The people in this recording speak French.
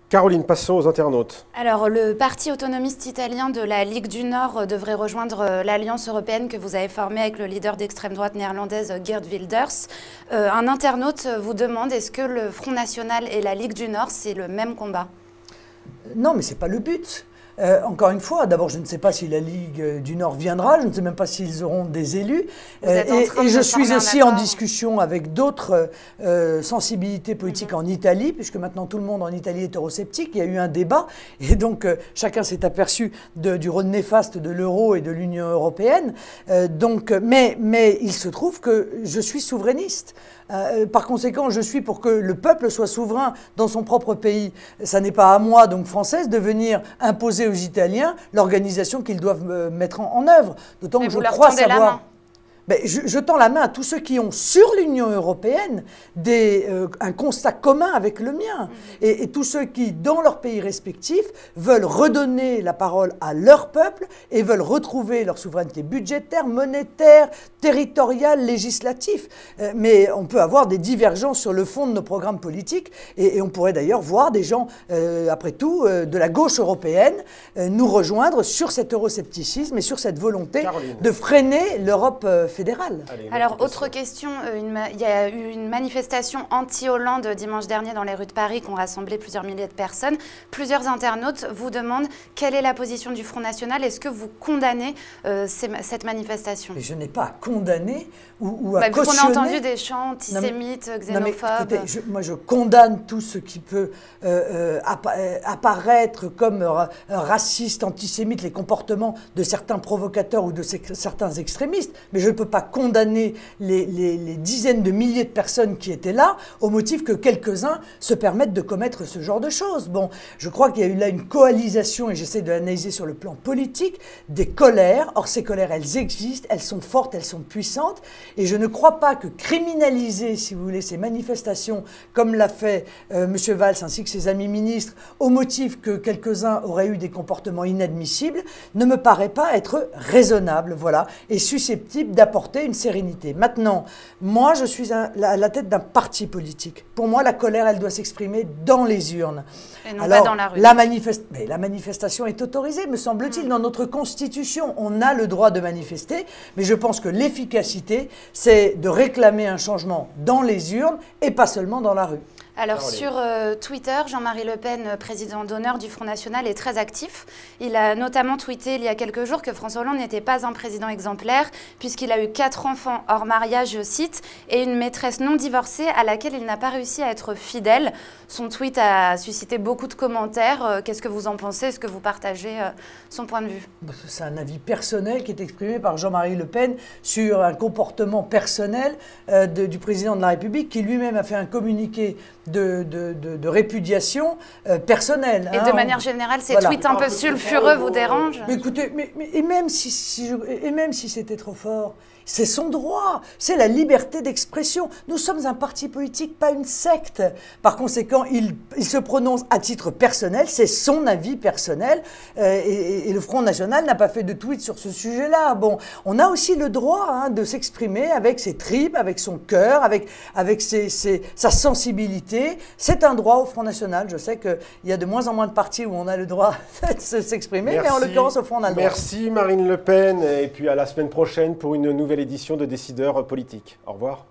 Caroline, passons aux internautes. Alors, le parti autonomiste italien de la Ligue du Nord devrait rejoindre l'Alliance européenne que vous avez formée avec le leader d'extrême droite néerlandaise Geert Wilders. Un internaute vous demande, est-ce que le Front National et la Ligue du Nord, c'est le même combat? Non, mais ce n'est pas le but. Encore une fois, d'abord, je ne sais pas si la Ligue du Nord viendra, je ne sais même pas s'ils auront des élus. Et je suis aussi en discussion avec d'autres sensibilités politiques en Italie, puisque maintenant tout le monde en Italie est eurosceptique. Il y a eu un débat, et donc chacun s'est aperçu du rôle néfaste de l'euro et de l'Union européenne. Mais il se trouve que je suis souverainiste. Par conséquent, je suis pour que le peuple soit souverain dans son propre pays. Ça n'est pas à moi, donc française, de venir imposer aux Italiens l'organisation qu'ils doivent mettre en œuvre. D'autant que je crois savoir... Ben, je tends la main à tous ceux qui ont sur l'Union européenne un constat commun avec le mien. Et tous ceux qui, dans leur pays respectif, veulent redonner la parole à leur peuple et veulent retrouver leur souveraineté budgétaire, monétaire, territoriale, législative. Mais on peut avoir des divergences sur le fond de nos programmes politiques. Et on pourrait d'ailleurs voir des gens, après tout, de la gauche européenne, nous rejoindre sur cet euroscepticisme et sur cette volonté de freiner l'Europe fédérale. Alors, autre question, il y a eu une manifestation anti-Hollande dimanche dernier dans les rues de Paris qui ont rassemblé plusieurs milliers de personnes. Plusieurs internautes vous demandent quelle est la position du Front National. Est-ce que vous condamnez cette manifestation? Mais je n'ai pas à condamner ou à cautionner. On a entendu des chants antisémites, xénophobes. Écoutez, moi je condamne tout ce qui peut apparaître comme raciste, antisémite, les comportements de certains provocateurs ou de certains extrémistes, mais je ne peux pas condamner les dizaines de milliers de personnes qui étaient là au motif que quelques-uns se permettent de commettre ce genre de choses. Bon, je crois qu'il y a eu là une coalisation, et j'essaie de l'analyser sur le plan politique, des colères. Or, ces colères, elles existent, elles sont fortes, elles sont puissantes, et je ne crois pas que criminaliser, si vous voulez, ces manifestations, comme l'a fait M. Valls ainsi que ses amis ministres, au motif que quelques-uns auraient eu des comportements inadmissibles, ne me paraît pas être raisonnable, voilà, et susceptible d'apporter une sérénité. Maintenant, moi, je suis à la tête d'un parti politique. Pour moi, la colère, elle doit s'exprimer dans les urnes. Et non pas dans la rue. Mais la manifestation est autorisée, me semble-t-il, dans notre Constitution. On a le droit de manifester, mais je pense que l'efficacité, c'est de réclamer un changement dans les urnes et pas seulement dans la rue. Alors sur Twitter, Jean-Marie Le Pen, président d'honneur du Front National, est très actif. Il a notamment tweeté il y a quelques jours que François Hollande n'était pas un président exemplaire puisqu'il a eu 4 enfants hors mariage, je cite, et une maîtresse non divorcée à laquelle il n'a pas réussi à être fidèle. Son tweet a suscité beaucoup de commentaires. Qu'est-ce que vous en pensez? Est-ce que vous partagez son point de vue? C'est un avis personnel qui est exprimé par Jean-Marie Le Pen sur un comportement personnel du président de la République qui lui-même a fait un communiqué de répudiation personnelle. Et de manière générale, ces tweets un peu sulfureux vous dérangent? Mais écoutez, et même si c'était trop fort, c'est son droit, c'est la liberté d'expression. Nous sommes un parti politique, pas une secte. Par conséquent, il se prononce à titre personnel, c'est son avis personnel, et le Front National n'a pas fait de tweet sur ce sujet-là. Bon, on a aussi le droit de s'exprimer avec ses tripes, avec son cœur, avec sa sensibilité. C'est un droit au Front National. Je sais qu'il y a de moins en moins de partis où on a le droit de s'exprimer, mais en l'occurrence, au fond, on a le droit. Merci Marine Le Pen, et puis à la semaine prochaine pour une nouvelle édition de Décideurs politiques. Au revoir.